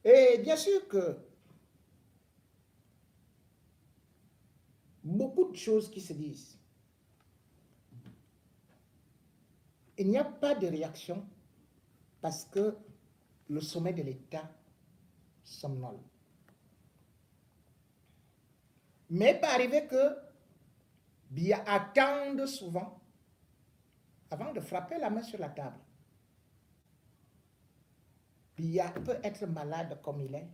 Et bien sûr que beaucoup de choses qui se disent. Il n'y a pas de réaction parce que le sommet de l'État somnole. Mais il peut arriver que Biya attende souvent avant de frapper la main sur la table. Biya peut être malade comme il est.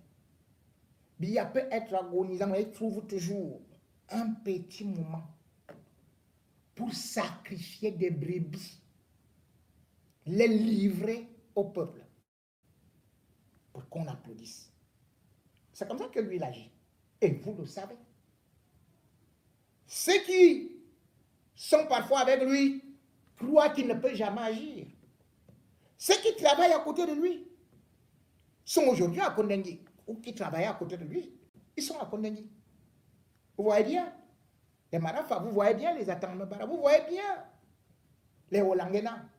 Biya peut être agonisant, mais il trouve toujours un petit moment pour sacrifier des brebis, les livrer au peuple, pour qu'on applaudisse. C'est comme ça que lui, il agit. Et vous le savez. Ceux qui sont parfois avec lui croient qu'il ne peut jamais agir. Ceux qui travaillent à côté de lui sont aujourd'hui à Kondengui, ou qui travaillent à côté de lui, ils sont à Kondengui. Vous voyez bien les Marafa, vous voyez bien les Atamabara, vous voyez bien les Olangena,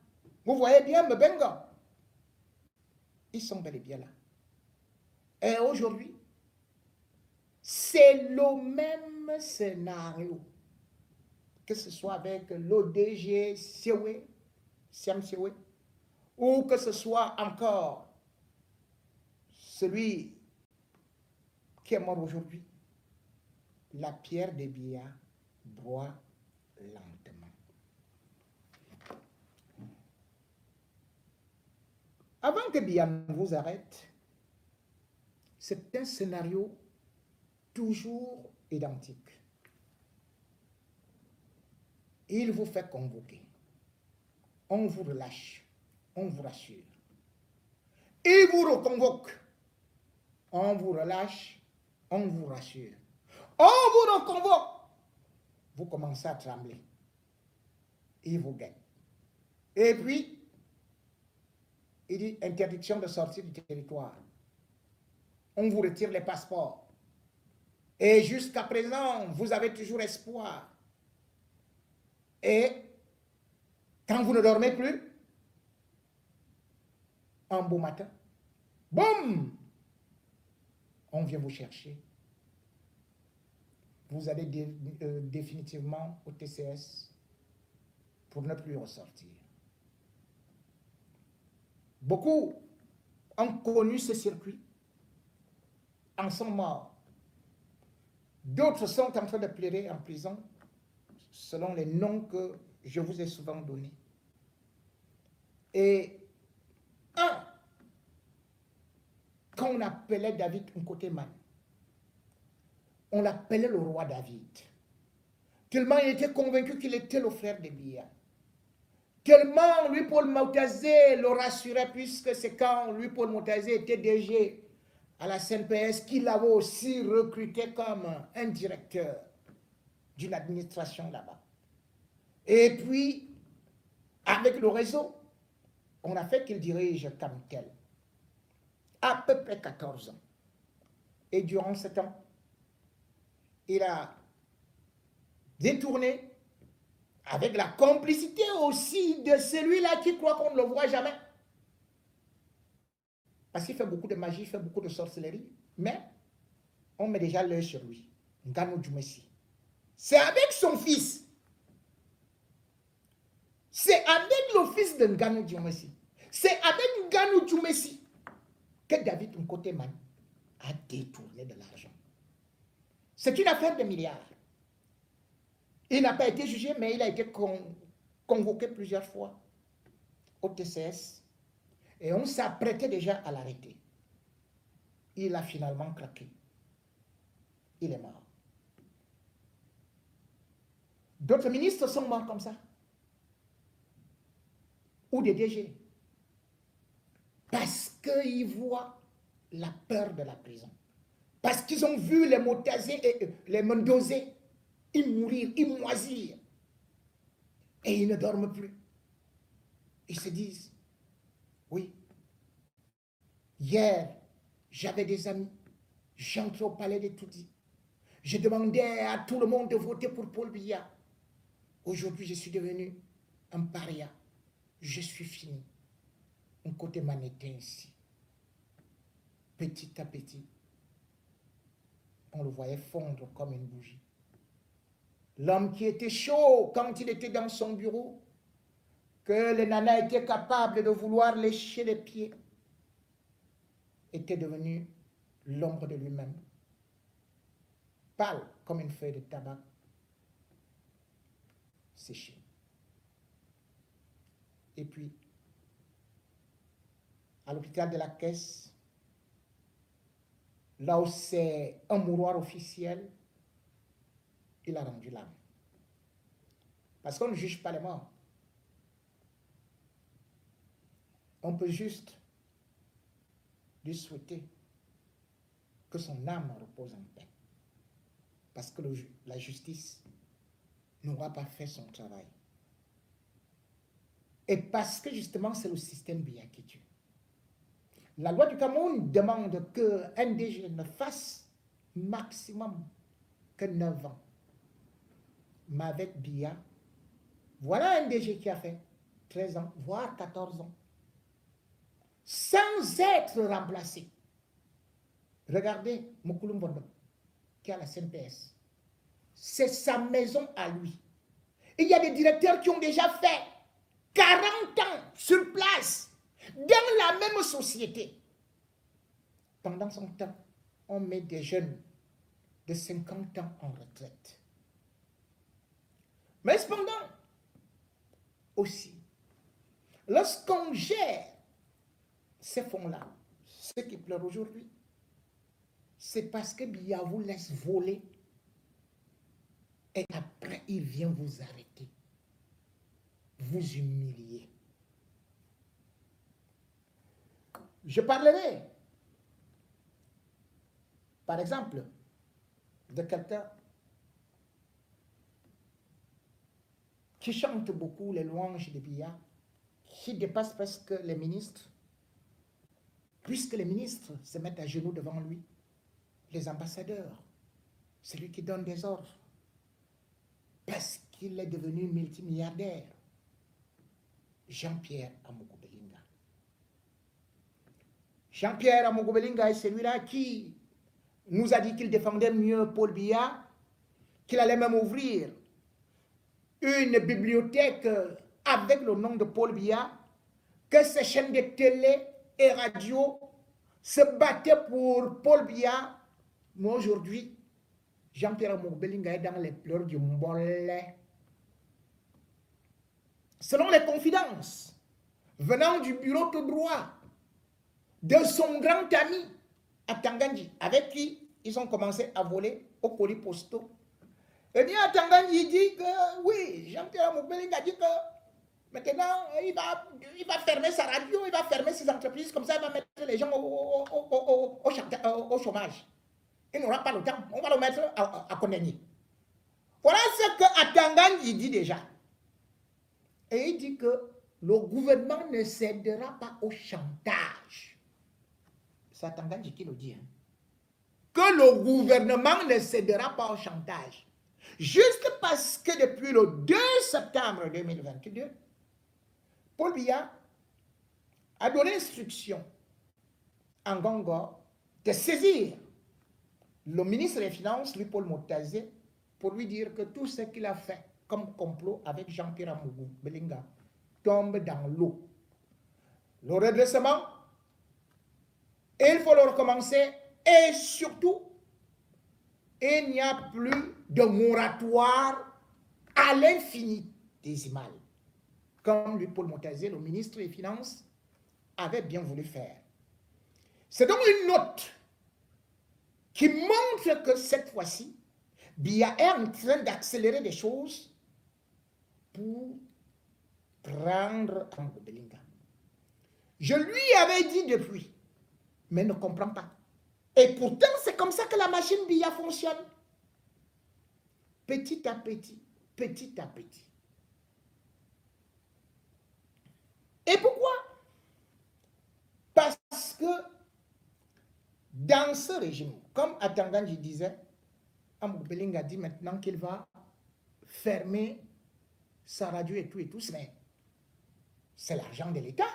vous voyez bien Mbenga. Ils sont bel et bien là. Et aujourd'hui, c'est le même scénario, que ce soit avec l'ODG Sewe, Siam Sewe, ou que ce soit encore celui qui est mort aujourd'hui. La pierre de Biya broie lentement. Avant que Biya vous arrête, c'est un scénario toujours identique. Il vous fait convoquer. On vous relâche. On vous rassure. Il vous reconvoque. On vous relâche. On vous rassure. On vous reconvoque. Vous commencez à trembler. Il vous gagne. Et puis, il dit interdiction de sortir du territoire. On vous retire les passeports. Et jusqu'à présent, vous avez toujours espoir. Et quand vous ne dormez plus, un beau matin, boum, on vient vous chercher. Vous allez définitivement au TCS pour ne plus ressortir. Beaucoup ont connu ce circuit, en sont morts. D'autres sont en train de pleurer en prison, selon les noms que je vous ai souvent donnés. Et un qu'on appelait David Nkoteman, on l'appelait le roi David. Tellement il était convaincu qu'il était le frère de Biya. Tellement lui, Paul Mautazé, le rassurait, puisque c'est quand lui, Paul Mautazé, était DG à la CNPS qu'il l'avait aussi recruté comme un directeur d'une administration là-bas. Et puis, avec le réseau, on a fait qu'il dirige Camtel. À peu près 14 ans. Et durant ce temps, il a détourné, avec la complicité aussi de celui-là qui croit qu'on ne le voit jamais. Parce qu'il fait beaucoup de magie, il fait beaucoup de sorcellerie, mais on met déjà l'œil sur lui. Nganou Djoumessi. C'est avec son fils. C'est avec le fils de Nganou Djoumessi. C'est avec Nganou Djoumessi que David Nkoteman a détourné de l'argent. C'est une affaire de milliards. Il n'a pas été jugé, mais il a été convoqué plusieurs fois au TCS. Et on s'apprêtait déjà à l'arrêter. Il a finalement craqué. Il est mort. D'autres ministres sont morts comme ça. Ou des DG. Parce qu'ils voient la peur de la prison. Parce qu'ils ont vu les Motazé et les Mendozé, ils mourir, ils moisir. Et ils ne dorment plus. Ils se disent, oui, hier, j'avais des amis, j'entrais au palais de Toudi. Je demandais à tout le monde de voter pour Paul Biya. Aujourd'hui, je suis devenu un paria. Je suis fini. Un côté manétain ici. petit à petit, on le voyait fondre comme une bougie. L'homme qui était chaud quand il était dans son bureau, que le nana était capable de vouloir lécher les pieds, était devenu l'ombre de lui-même, pâle comme une feuille de tabac séchée. Et puis, à l'hôpital de la Caisse, là où c'est un mouroir officiel, il a rendu l'âme. Parce qu'on ne juge pas les morts. On peut juste lui souhaiter que son âme repose en paix. Parce que la justice n'aura pas fait son travail. Et parce que justement, c'est le système Biya qui tue. La loi du Cameroun demande qu'un DG ne fasse maximum que 9 ans. Mais avec Biya, voilà un DG qui a fait 13 ans, voire 14 ans, sans être remplacé. Regardez Moukoulou Mbondo, qui a la CNPS. C'est sa maison à lui. Il y a des directeurs qui ont déjà fait 40 ans sur place, dans la même société. Pendant son temps, on met des jeunes de 50 ans en retraite. Mais cependant, aussi, lorsqu'on gère ces fonds-là, ceux qui pleurent aujourd'hui, c'est parce que Biya vous laisse voler et après il vient vous arrêter, vous humilier. Je parlerai, par exemple, de quelqu'un qui chante beaucoup les louanges de Biya, qui dépasse presque les ministres, puisque les ministres se mettent à genoux devant lui, les ambassadeurs, c'est lui qui donne des ordres, parce qu'il est devenu multimilliardaire. Jean-Pierre Amougou Belinga. Jean-Pierre Amougou Belinga est celui-là qui nous a dit qu'il défendait mieux Paul Biya, qu'il allait même ouvrir une bibliothèque avec le nom de Paul Biya, que ces chaînes de télé et radio se battaient pour Paul Biya. Mais aujourd'hui, Jean-Pierre Amougou Belinga est dans les pleurs du Mbolé. Selon les confidences venant du bureau tout droit de son grand ami Atangandji, avec qui ils ont commencé à voler au colis postaux. Eh bien, Atangandji dit que oui, Jean-Pierre Amougou Belinga dit que maintenant, il va fermer sa radio, il va fermer ses entreprises, comme ça, il va mettre les gens au chômage. Il n'aura pas le temps, on va le mettre à condamner. Voilà ce que Atangandji dit déjà. Et il dit que le gouvernement ne cédera pas au chantage. C'est Atangandji qui le dit. Hein. Que le gouvernement ne cédera pas au chantage. Juste parce que depuis le 2 septembre 2022, Paul Biya a donné l'instruction à Ngongor de saisir le ministre des Finances, lui Paul Motazé, pour lui dire que tout ce qu'il a fait comme complot avec Jean-Pierre Amougou Belinga tombe dans l'eau. Le redressement, il faut le recommencer et surtout, il n'y a plus de moratoire à l'infinitésimal, comme lui Paul Motazé, le ministre des Finances, avait bien voulu faire. C'est donc une note qui montre que cette fois-ci, Biya est en train d'accélérer des choses pour prendre Amougou Belinga. Je lui avais dit depuis, mais il ne comprend pas. Et pourtant, c'est comme ça que la machine Biya fonctionne. Petit à petit, petit à petit. Et pourquoi? Parce que dans ce régime, comme Atangandji disait, Amougou Belinga dit maintenant qu'il va fermer sa radio et tout, mais c'est l'argent de l'État.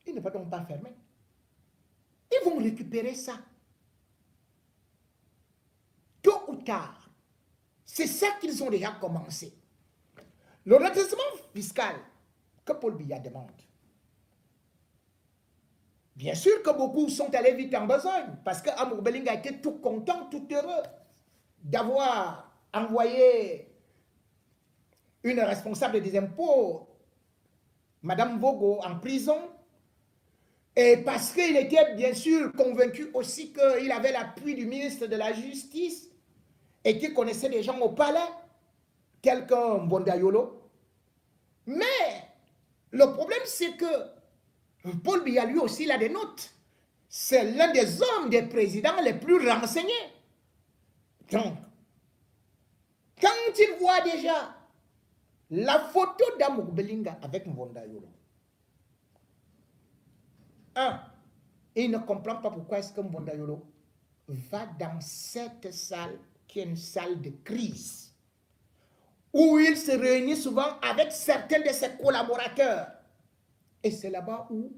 Il ne va donc pas fermer. Ils vont récupérer ça. Tôt ou tard, c'est ça qu'ils ont déjà commencé. Le redressement fiscal que Paul Biya demande. Bien sûr que beaucoup sont allés vite en besogne, parce qu'Amour Belling a été tout content, tout heureux d'avoir envoyé une responsable des impôts, Madame Vogo, en prison, et parce qu'il était bien sûr convaincu aussi qu'il avait l'appui du ministre de la Justice et qu'il connaissait des gens au palais, tels qu'un Bondayolo. Mais le problème, c'est que Paul Biya, lui aussi, il a des notes. C'est l'un des hommes, des présidents les plus renseignés. Donc, quand il voit déjà la photo d'Amour Belinga avec Mbondayolo, il ne comprend pas pourquoi est-ce que Mbondayolo va dans cette salle qui est une salle de crise, où il se réunit souvent avec certains de ses collaborateurs. Et c'est là-bas où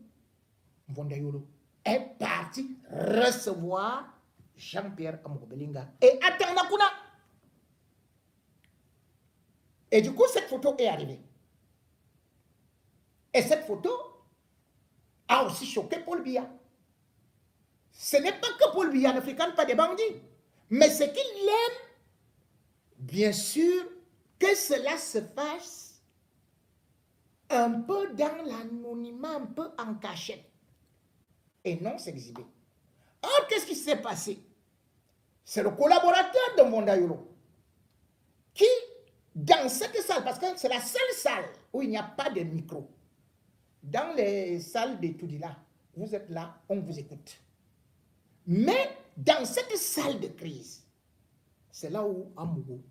Mbondayolo est parti recevoir Jean-Pierre Amour Belinga et Atanakuna. Et du coup, cette photo est arrivée. Et cette photo a aussi choqué Paul Biya. Ce n'est pas que Paul Biya ne fréquente pas des bandits, mais c'est qu'il aime, bien sûr, que cela se fasse un peu dans l'anonymat, un peu en cachette, et non s'exhiber. Or, qu'est-ce qui s'est passé? C'est le collaborateur de Mbondayolo qui, dans cette salle, parce que c'est la seule salle où il n'y a pas de micro, dans les salles d'études là, vous êtes là, on vous écoute. Mais dans cette salle de crise, c'est là où Amougou,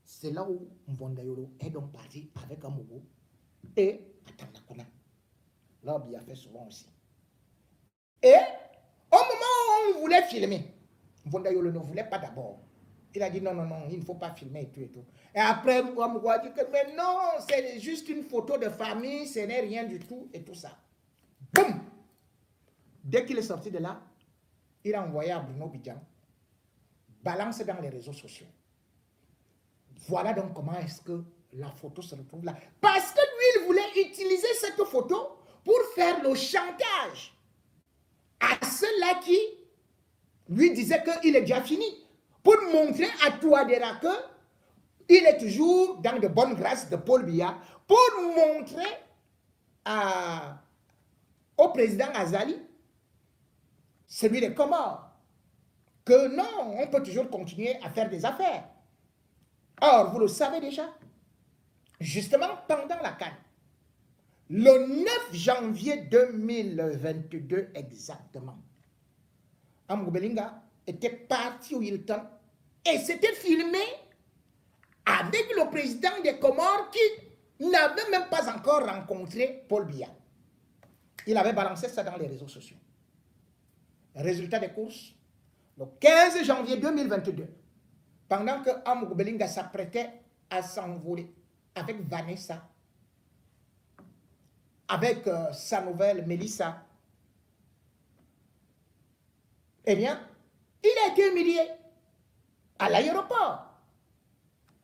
c'est là où Mbondayolo est donc parti avec Amougou et Atanakuna. Là, il a fait souvent aussi. Et au moment où on voulait filmer, Mbondayolo ne voulait pas d'abord. Il a dit non, non, non, il ne faut pas filmer et tout et tout. Et après, Amougou a dit que mais non, c'est juste une photo de famille, ce n'est rien du tout et tout ça. Boum! Dès qu'il est sorti de là, il a envoyé à Bruno Bidjan, balance dans les réseaux sociaux. Voilà donc comment est-ce que la photo se retrouve là. Parce que lui, il voulait utiliser cette photo pour faire le chantage à ceux-là qui lui disaient qu'il est déjà fini. Pour montrer à Touadéra qu'il est toujours dans de bonnes grâces de Paul Biya, pour montrer au président Azali, celui des Comores, que non, on peut toujours continuer à faire des affaires. Or, vous le savez déjà, justement pendant la CAN, le 9 janvier 2022 exactement, Amour Belinga était parti au Hilton et s'était filmé avec le président des Comores qui n'avait même pas encore rencontré Paul Biya. Il avait balancé ça dans les réseaux sociaux. Résultat des courses, le 15 janvier 2022, pendant que Amour Belinga s'apprêtait à s'envoler avec Vanessa, avec sa nouvelle Mélissa, eh bien, il a été humilié à l'aéroport.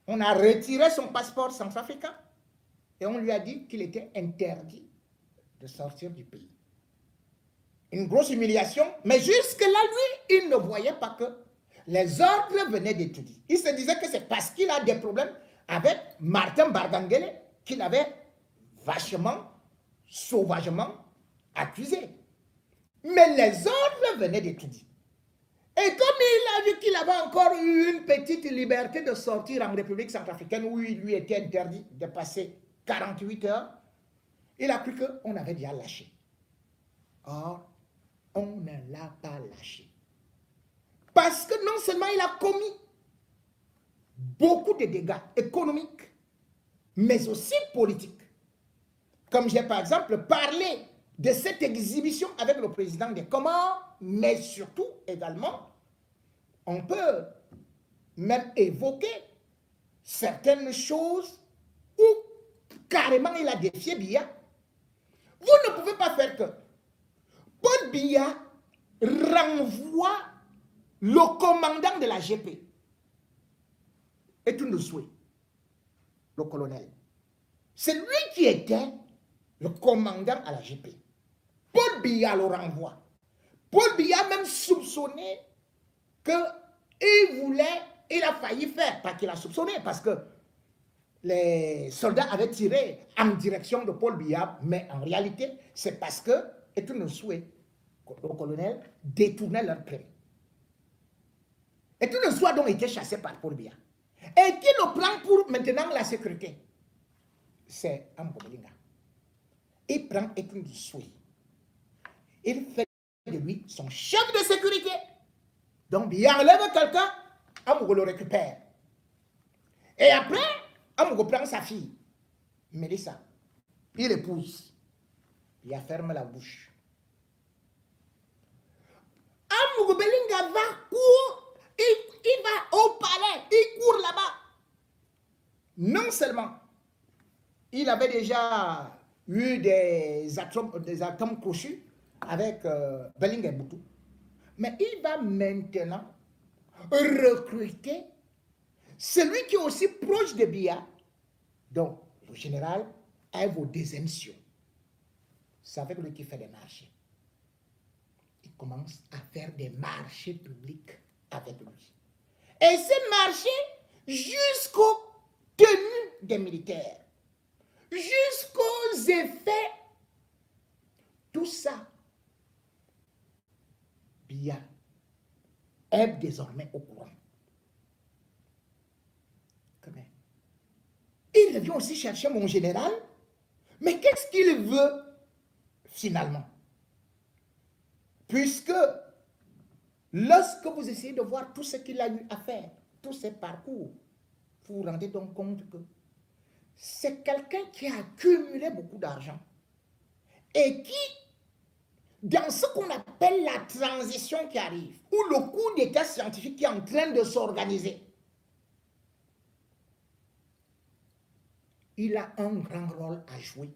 On a retiré son passeport centrafricain et on lui a dit qu'il était interdit de sortir du pays. Une grosse humiliation, mais jusque-là, lui, il ne voyait pas que les ordres venaient d'étudier. Il se disait que c'est parce qu'il a des problèmes avec Martin Bargangele qu'il avait vachement, sauvagement accusé. Mais les ordres venaient d'étudier. Et comme il a vu qu'il avait encore eu une petite liberté de sortir en République centrafricaine où il lui était interdit de passer 48 heures, il a cru qu'on avait déjà lâché. Or, on ne l'a pas lâché. Parce que non seulement il a commis beaucoup de dégâts économiques, mais aussi politiques. Comme j'ai par exemple parlé de cette exhibition avec le président des Comores, mais surtout également, on peut même évoquer certaines choses où carrément il a défié Biya. Vous ne pouvez pas faire que Paul Biya renvoie le commandant de la GP, Étoune Doussoué, le colonel. C'est lui qui était le commandant à la GP. Paul Biya le renvoie. Paul Biya même soupçonné qu'il voulait, il a failli faire, pas qu'il a soupçonné, parce que les soldats avaient tiré en direction de Paul Biya, mais en réalité, c'est parce que Étoune Doussoué, le colonel, détournait leur prêt. Étoune Doussoué a donc été chassé par Paul Biya. Et qui le prend pour maintenant la sécurité? C'est Amogo Belinga. Il prend Étoune Doussoué. Il fait de lui son chef de sécurité. Donc, il enlève quelqu'un, Amogo le récupère. Et après, Amogo prend sa fille, Mélissa. Il épouse. Il ferme la bouche. Amogo Belinga va court. Il va au palais. Il court là-bas. Non seulement, il avait déjà eu des atomes crochus avec Belinga et Boutou, mais il va maintenant recruter celui qui est aussi proche de Biya, donc le général Evo Desemsio. C'est avec lui qu'il fait des marchés. Il commence à faire des marchés publics avec lui. Et ces marchés jusqu'aux tenues des militaires, jusqu'aux effets, tout ça, Biya est désormais au courant. Il revient aussi chercher mon général, mais qu'est-ce qu'il veut finalement? Puisque lorsque vous essayez de voir tout ce qu'il a eu à faire, tous ses parcours, vous vous rendez donc compte que c'est quelqu'un qui a accumulé beaucoup d'argent et qui, dans ce qu'on appelle la transition qui arrive, ou le coup d'état scientifique qui est en train de s'organiser, il a un grand rôle à jouer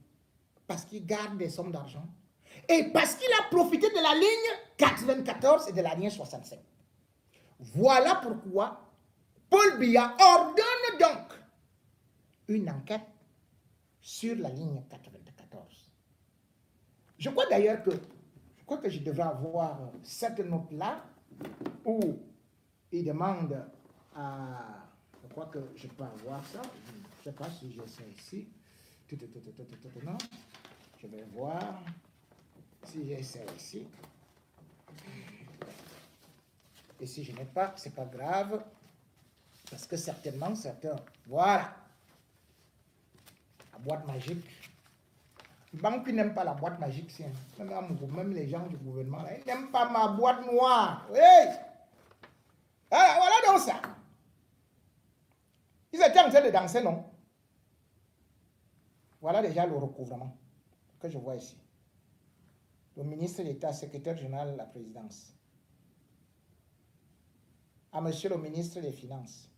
parce qu'il garde des sommes d'argent et parce qu'il a profité de la ligne 94 et de la ligne 65. Voilà pourquoi Paul Biya ordonne donc une enquête sur la ligne 94. Je crois d'ailleurs que je devrais avoir cette note-là où il demande à... Je crois que je peux avoir ça. Je ne sais pas si j'ai ça ici. Non. Je vais voir si j'ai ça ici. Et si je n'ai pas, ce n'est pas grave. Parce que certainement, certains... Voilà. La boîte magique. Les banques qui n'aiment pas la boîte magique, même les gens du gouvernement, ils n'aiment pas ma boîte noire. Hey! Ah, voilà donc ça. Ils étaient en train de danser, non? Voilà déjà le recouvrement que je vois ici. Le ministre d'État, secrétaire général de la présidence. À monsieur le ministre des Finances.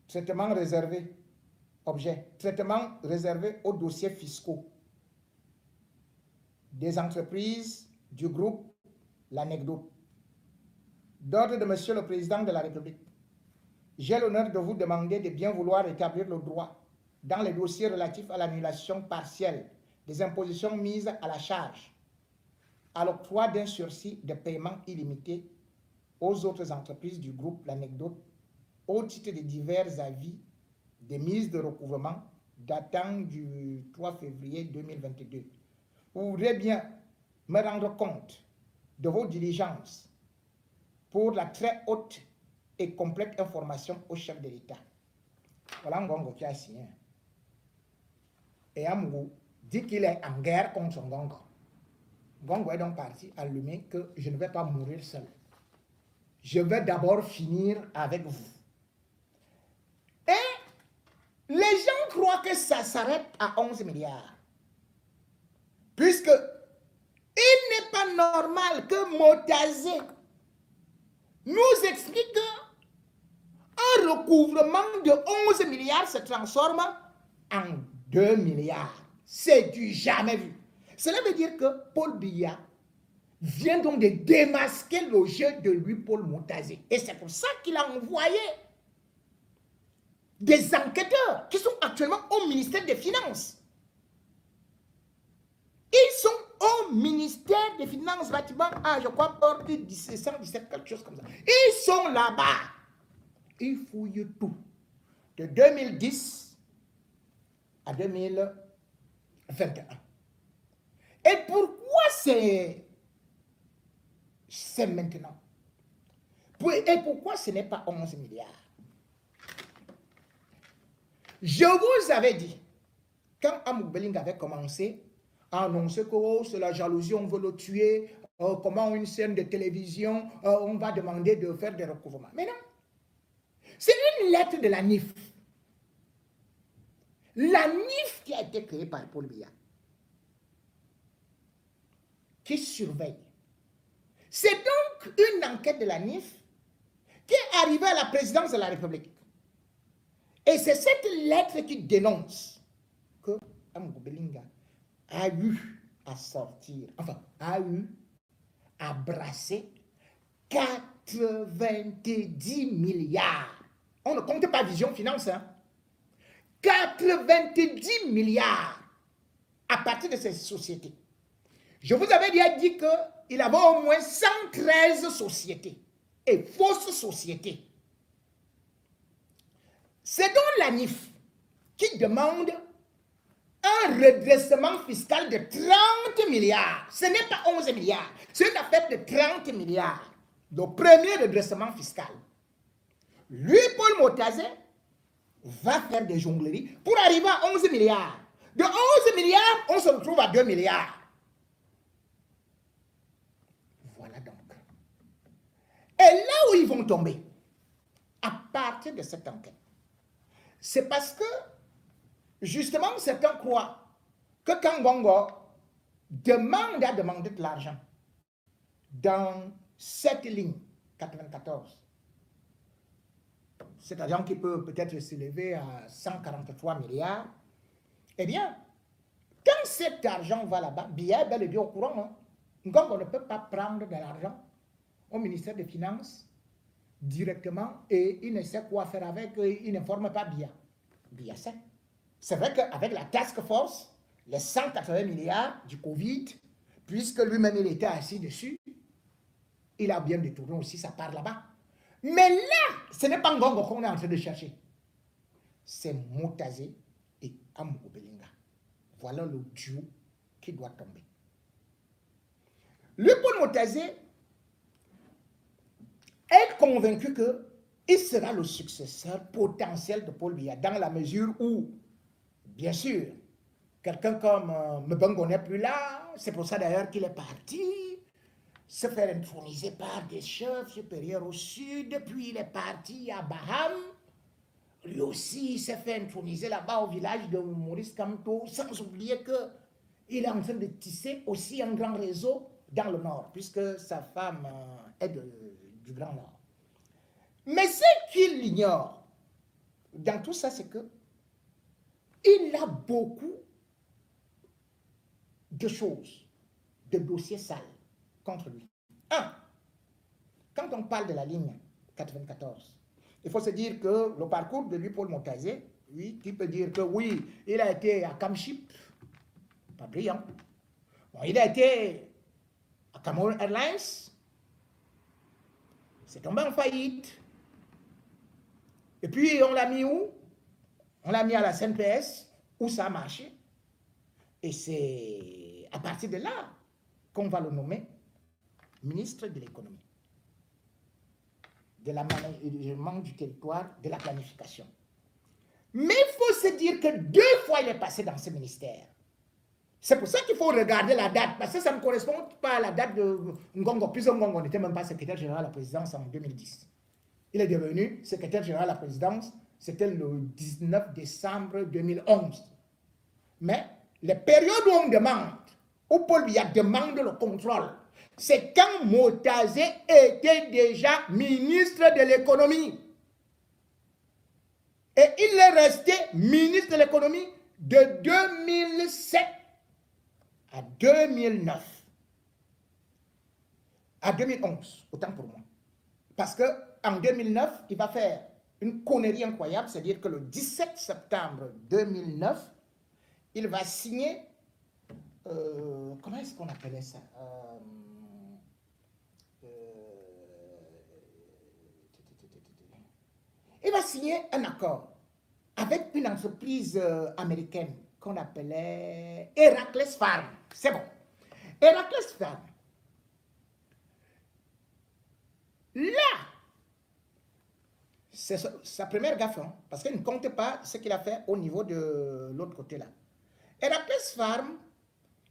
Traitement réservé. Objet. Traitement réservé aux dossiers fiscaux des entreprises du groupe L'Anecdote. D'ordre de monsieur le président de la République. J'ai l'honneur de vous demander de bien vouloir établir le droit dans les dossiers relatifs à l'annulation partielle des impositions mises à la charge, à l'octroi d'un sursis de paiement illimité aux autres entreprises du groupe L'Anecdote au titre de divers avis des mises de recouvrement datant du 3 février 2022. Vous voudrez bien me rendre compte de vos diligences pour la très haute et complète information au chef de l'État. Voilà Ngongo qui a signé. Et Amougou dit qu'il est en guerre contre Ngongo. Ngongo est donc parti allumer que je ne vais pas mourir seul. Je vais d'abord finir avec vous. Et les gens croient que ça s'arrête à 11 milliards. Puisque il n'est pas normal que Motazé nous explique qu'un recouvrement de 11 milliards se transforme en 2 milliards. C'est du jamais vu. Cela veut dire que Paul Biya vient donc de démasquer le jeu de Louis-Paul Montazé. Et c'est pour ça qu'il a envoyé des enquêteurs qui sont actuellement au ministère des Finances. Ils sont au ministère des Finances, bâtiment A, je crois, ordre 1717, quelque chose comme ça. Ils sont là-bas. Ils fouillent tout. De 2010 à 2021. Et pourquoi c'est maintenant? Et pourquoi ce n'est pas 11 milliards? Je vous avais dit, quand Amouk Belling avait commencé à annoncer que oh, c'est la jalousie, on veut le tuer, comment une scène de télévision, on va demander de faire des recouvrements. Mais non, c'est une lettre de la NIF. La NIF qui a été créée par Paul Biya, qui surveille. C'est donc une enquête de la NIF qui est arrivée à la présidence de la République. Et c'est cette lettre qui dénonce que Amouk Belling a eu à sortir, enfin, a eu à brasser 90 milliards. On ne compte pas Vision Finance, hein. 90 milliards à partir de ces sociétés. Je vous avais déjà dit qu'il avait au moins 113 sociétés et fausses sociétés. C'est donc la NIF qui demande un redressement fiscal de 30 milliards. Ce n'est pas 11 milliards. C'est une affaire de 30 milliards. Le premier redressement fiscal. Lui, Paul Montazé, va faire des jongleries pour arriver à 11 milliards. De 11 milliards, on se retrouve à 2 milliards. Voilà donc. Et là où ils vont tomber, à partir de cette enquête, c'est parce que, justement, certains croient que quand Bongo demande à demander de l'argent dans cette ligne 94, cet argent qui peut peut-être s'élever à 143 milliards, eh bien, quand cet argent va là-bas, Biya est bel et bien au courant, hein? Donc on ne peut pas prendre de l'argent au ministère des Finances directement et il ne sait quoi faire avec, il n'informe pas Biya. Biya sait. C'est vrai qu'avec la task force, les 180 milliards du Covid, puisque lui-même il était assis dessus, il a bien détourné aussi sa part là-bas. Mais là, ce n'est pas Ngongo qu'on est en train de chercher. C'est Montazé et Amouk Belling. Voilà le duo qui doit tomber. Le Paul Montazé est convaincu qu'il sera le successeur potentiel de Paul Biya dans la mesure où, bien sûr, quelqu'un comme Mbongo n'est plus là, c'est pour ça d'ailleurs qu'il est parti, se faire introniser par des chefs supérieurs au sud, puis il est parti à Baham. Lui aussi, il s'est fait introniser là-bas au village de Maurice Kamto, sans oublier qu'il est en train de tisser aussi un grand réseau dans le nord, puisque sa femme est du Grand Nord. Mais ce qu'il ignore dans tout ça, c'est que il a beaucoup de choses, de dossiers sales contre lui. Quand on parle de la ligne 94, il faut se dire que le parcours de lui, Paul Montazé, oui, qui peut dire que oui, il a été à Camship, pas brillant. Bon, il a été à Cameroon Airlines, c'est tombé en faillite. Et puis on l'a mis où? On l'a mis à la CNPS, où ça a marché. Et c'est à partir de là qu'on va le nommer ministre de l'économie, de l'aménagement du territoire, de la planification. Mais il faut se dire que 2 fois il est passé dans ce ministère. C'est pour ça qu'il faut regarder la date, parce que ça ne correspond pas à la date de Ngongo. Puis Ngongo n'était même pas secrétaire général à la présidence en 2010. Il est devenu secrétaire général à la présidence, c'était le 19 décembre 2011. Mais les périodes où on demande, où Paul Biya demande le contrôle, c'est quand Montazé était déjà ministre de l'économie. Et il est resté ministre de l'économie de 2007 à 2009. à 2011, autant pour moi. Parce qu'en 2009, il va faire une connerie incroyable, c'est-à-dire que le 17 septembre 2009, il va signer, comment est-ce qu'on appelait ça il va signer un accord avec une entreprise américaine qu'on appelait Heracles Farm. C'est bon. Heracles Farm. Là, c'est sa première gaffe, hein, parce qu'il ne compte pas ce qu'il a fait au niveau de l'autre côté là. Heracles Farm,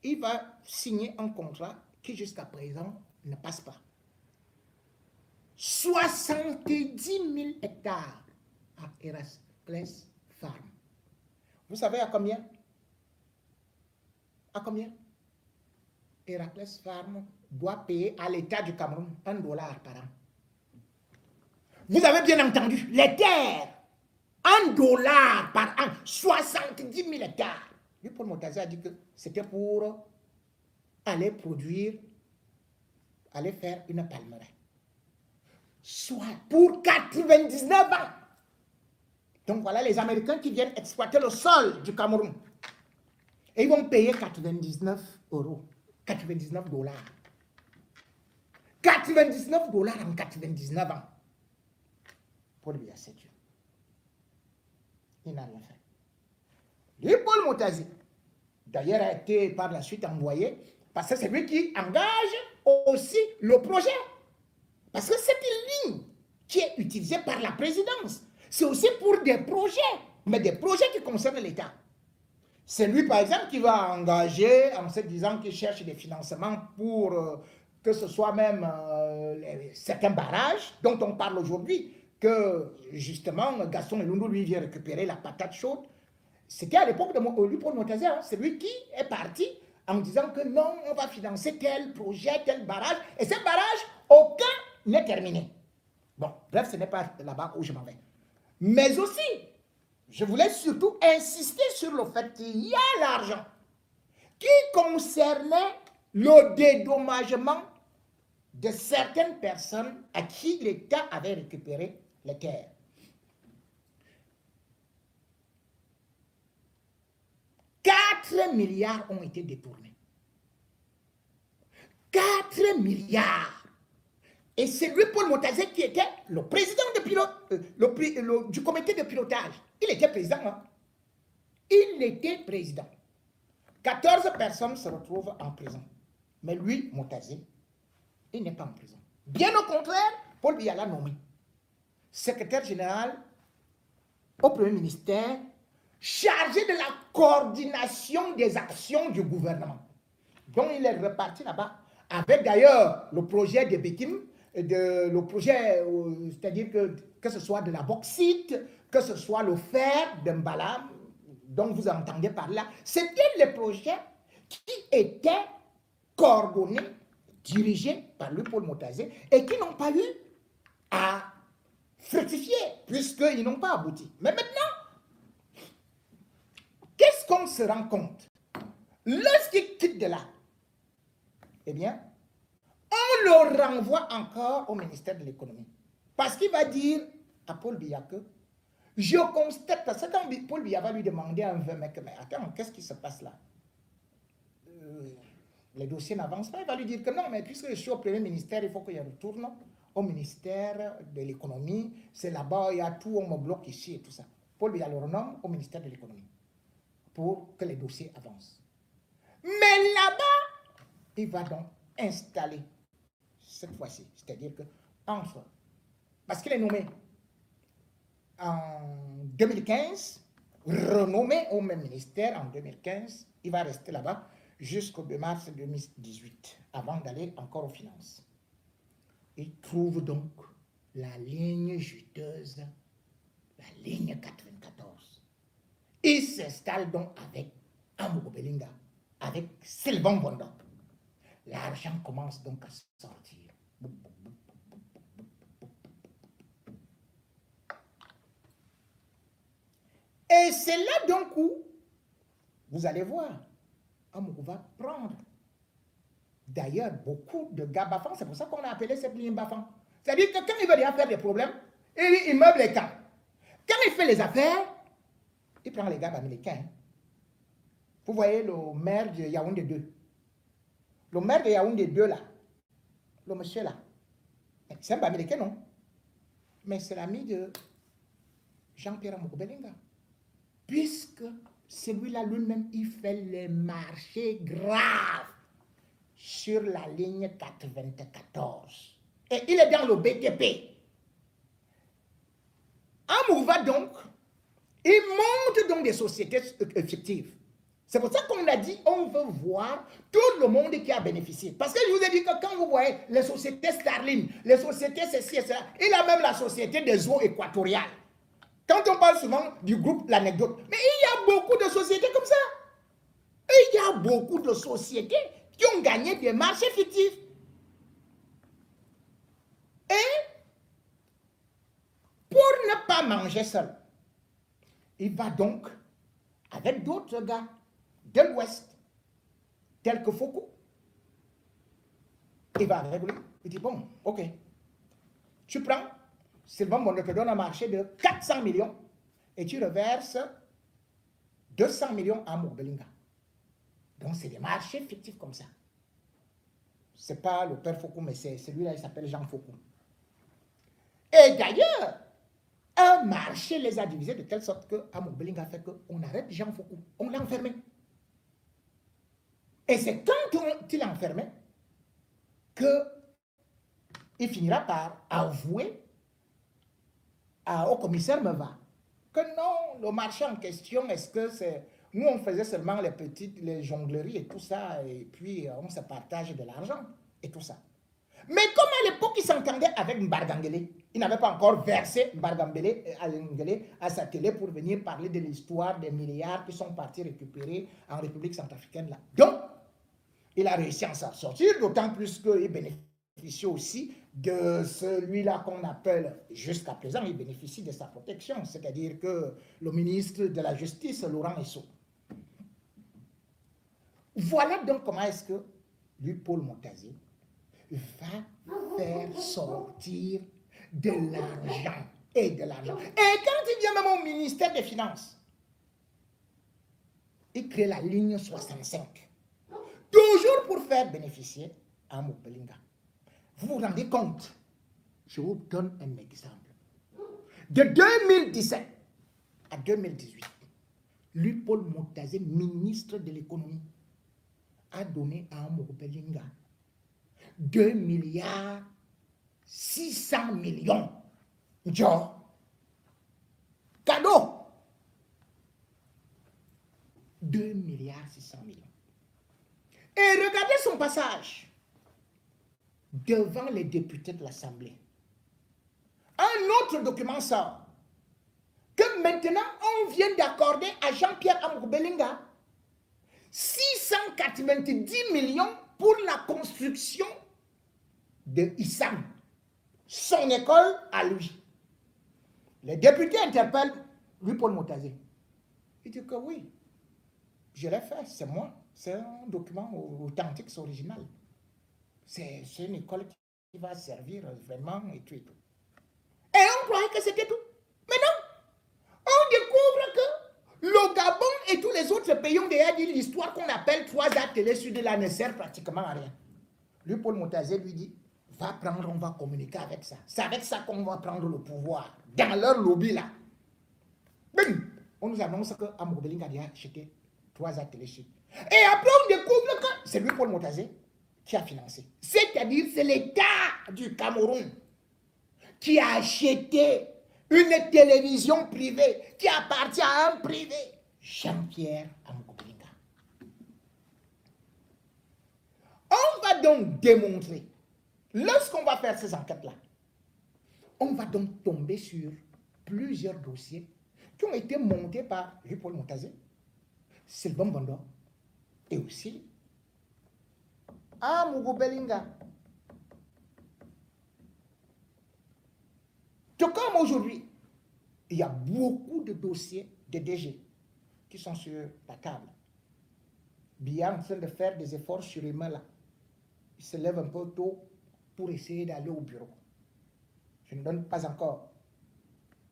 il va signer un contrat qui jusqu'à présent ne passe pas. 70 000 hectares à Heracles Farm. Vous savez à combien? À combien? Heracles Farm doit payer à l'État du Cameroun $1 par an. Vous avez bien entendu, les terres, $1 par an, 70 000 hectares. Lui, Paul Motazi a dit que c'était pour aller produire, aller faire une palmeraie. Soit pour 99 ans. Donc voilà les Américains qui viennent exploiter le sol du Cameroun. Et ils vont payer 99 €, 99 $. 99 $ en 99 ans. Paul Biya, c'est Dieu. Il n'a rien fait. Lui, Paul Motazi, d'ailleurs, a été par la suite envoyé, parce que c'est lui qui engage aussi le projet. Parce que cette ligne qui est utilisée par la présidence, c'est aussi pour des projets, mais des projets qui concernent l'État. C'est lui, par exemple, qui va engager, en se disant qu'il cherche des financements pour que ce soit même certains barrages dont on parle aujourd'hui, que justement Gaston Elundou lui vient récupérer la patate chaude. C'était à l'époque de lui, Paul Motazi, hein, c'est lui qui est parti en disant que non, on va financer tel projet, tel barrage, et ce barrage, aucun n'est terminé. Bon, bref, ce n'est pas là-bas où je m'en vais. Mais aussi, je voulais surtout insister sur le fait qu'il y a l'argent qui concernait le dédommagement de certaines personnes à qui l'État avait récupéré les terres. « 4 milliards ont été détournés. 4 milliards. Et c'est lui, Paul Motazi, qui était le président du comité de pilotage. Il était président. Hein? Il était président. 14 personnes se retrouvent en prison. Mais lui, Motazi, il n'est pas en prison. Bien au contraire, Paul Biya l'a nommé secrétaire général au Premier ministère, chargé de la coordination des actions du gouvernement. Donc il est reparti là-bas, avec d'ailleurs le projet de Bekim, le projet, c'est-à-dire que ce soit de la bauxite, que ce soit le fer de Mbala, dont vous entendez par là. C'était les projets qui étaient coordonnés, dirigés par le Paul Motazi et qui n'ont pas eu à fructifier, puisqu'ils n'ont pas abouti. Mais maintenant, qu'est-ce qu'on se rend compte? Lorsqu'il quitte de là, eh bien, on le renvoie encore au ministère de l'économie. Parce qu'il va dire à Paul Biya que je constate, parce que quand Paul Biya va lui demander à un vieux mec, mais attends, qu'est-ce qui se passe là? Les dossiers n'avancent pas. Il va lui dire que non, mais puisque je suis au premier ministère, il faut que je retourne au ministère de l'économie. C'est là-bas, il y a tout, on me bloque ici et tout ça. Paul Biya le renomme au ministère de l'économie pour que les dossiers avancent. Mais là-bas, il va donc installer cette fois-ci, c'est-à-dire que entre, parce qu'il est nommé en 2015, renommé au même ministère en 2015, il va rester là-bas jusqu'au 2 mars 2018, avant d'aller encore aux finances. Il trouve donc la ligne juteuse, la ligne 94. Il s'installe donc avec Amogo Belinga, avec Sylvain Bonda. L'argent commence donc à sortir. Et c'est là donc où vous allez voir, Amogo va prendre D'ailleurs, beaucoup de gars bafants, c'est pour ça qu'on a appelé cette ligne bafant. C'est-à-dire que quand il veut déjà faire des problèmes, il meuble les camps. Quand il fait les affaires, il prend les gars américains. Vous voyez le maire de Yaoundé 2. Le maire de Yaoundé 2 là, le monsieur là, c'est un américain, non? Mais c'est l'ami de Jean-Pierre Amour-Belinga. Puisque celui-là lui-même, il fait les marchés graves sur la ligne 94. Et il est dans le BTP. Amour va donc, il monte dans des sociétés fictives. C'est pour ça qu'on a dit, on veut voir tout le monde qui a bénéficié. Parce que je vous ai dit que quand vous voyez les sociétés Starline, les sociétés ceci et cela, il a même la société des eaux équatoriales. Quand on parle souvent du groupe L'Anecdote, mais il y a beaucoup de sociétés comme ça. Il y a beaucoup de sociétés qui ont gagné des marchés fictifs. Et pour ne pas manger seul, il va donc avec d'autres gars de l'Ouest, tels que Foucault. Il va avec lui. Il dit, bon, ok, tu prends, Sylvain Bondo te donne un marché de 400 millions et tu reverses 200 millions à Amour-Belinga. Donc, c'est des marchés fictifs comme ça. Ce n'est pas le père Foucault, mais c'est celui-là, il s'appelle Jean Foucault. Et d'ailleurs, un marché les a divisés de telle sorte que Amour-Belinga a fait qu'on arrête Jean Foucault. On l'a enfermé. Et c'est quand il l'a enfermé qu'il finira par avouer au commissaire Meva que non, le marché en question, est-ce que c'est... Nous, on faisait seulement les jongleries et tout ça, et puis on se partage de l'argent et tout ça. Mais comme à l'époque, il s'entendait avec Mbargangele, il n'avait pas encore versé Mbargangele à sa télé pour venir parler de l'histoire des milliards qui sont partis récupérer en République centrafricaine là. Donc, il a réussi à s'en sortir, d'autant plus qu'il bénéficie aussi de celui-là qu'on appelle, jusqu'à présent, il bénéficie de sa protection, c'est-à-dire que le ministre de la Justice, Laurent Esso. Voilà donc comment est-ce que lui, Paul Montazé, va faire sortir de l'argent et de l'argent. Et quand il vient même au ministère des Finances, il crée la ligne 65. Toujours pour faire bénéficier à Amour-Belinga. Vous vous rendez compte? Je vous donne un exemple. De 2017 à 2018, lui, Paul Montazé, ministre de l'économie, a donné à Amour-Belinga 2 milliards 600 millions. Genre, cadeau. 2 milliards 600 millions. Et regardez son passage devant les députés de l'Assemblée. Un autre document sort que maintenant on vient d'accorder à Jean-Pierre Amour-Belinga 690 millions pour la construction de Issam, son école à lui. Les députés interpellent lui, Paul Montazé. Il dit que oui, je l'ai fait, c'est moi. C'est un document authentique, c'est original. C'est une école qui va servir vraiment et tout et tout. Et on croyait que c'était tout. Mais non, on découvre que le Gabon et tous les autres pays ont déjà dit l'histoire qu'on appelle 3A Télé Sud là ne sert pratiquement à rien. Lui, Paul Montazé, lui dit, va prendre, on va communiquer avec ça. C'est avec ça qu'on va prendre le pouvoir. Dans leur lobby là. Bim, on nous annonce que Amour-Belinga a acheté 3A Télé Sud. Et après, on découvre que c'est lui, Paul Montazé, qui a financé. C'est-à-dire, c'est l'État du Cameroun qui a acheté une télévision privée qui appartient à un privé, Jean-Pierre Amour-Belinga. On va donc démontrer, lorsqu'on va faire ces enquêtes-là, on va donc tomber sur plusieurs dossiers qui ont été montés par Paul Montazé, Sylvain Bondo, et aussi Amour-Belinga. Tout comme aujourd'hui, il y a beaucoup de dossiers de DG qui sont sur la table. Bien en train de faire des efforts surhumains là. il se lève un peu tôt pour essayer d'aller au bureau. Je ne donne pas encore.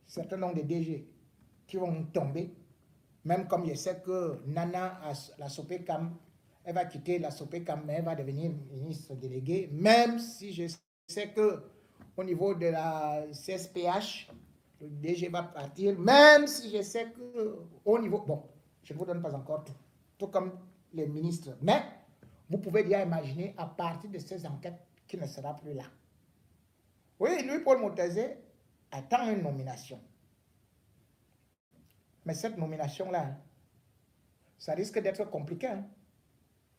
Certains nombre de DG qui vont tomber, même comme je sais que Nana a la Sopecam, elle va quitter la Sopecam, mais elle va devenir ministre déléguée, même si je sais que au niveau de la CSPH, le DG va partir, même si je sais que au niveau, bon, je ne vous donne pas encore tout comme les ministres, mais vous pouvez déjà imaginer à partir de ces enquêtes qui ne sera plus là. Oui, lui, Paul Motazé, attend une nomination. Mais cette nomination-là, ça risque d'être compliqué, hein,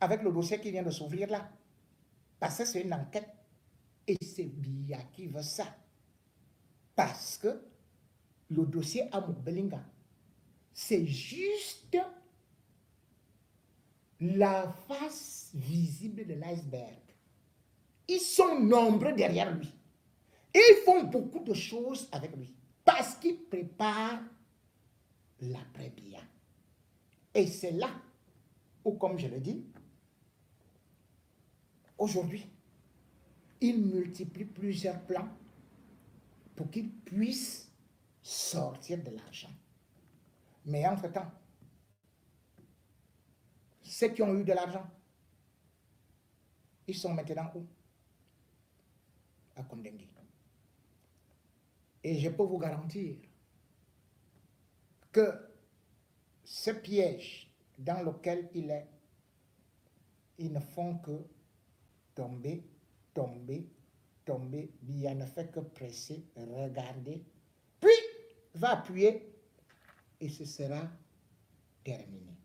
avec le dossier qui vient de s'ouvrir là. Parce que c'est une enquête et c'est Biya qui veut ça. Parce que le dossier à Mobelinga, c'est juste la face visible de l'iceberg. Ils sont nombreux derrière lui. Et ils font beaucoup de choses avec lui. Parce qu'ils préparent l'après-Biya. Et c'est là où, comme je le dis, aujourd'hui, il multiplie plusieurs plans pour qu'il puisse sortir de l'argent. Mais entre-temps, ceux qui ont eu de l'argent, ils sont maintenant où? À Kondengi. Et je peux vous garantir que ce piège dans lequel il est, ils ne font que tomber, tomber, tomber. Biya ne fait que presser, regarder, puis va appuyer et ce sera terminé.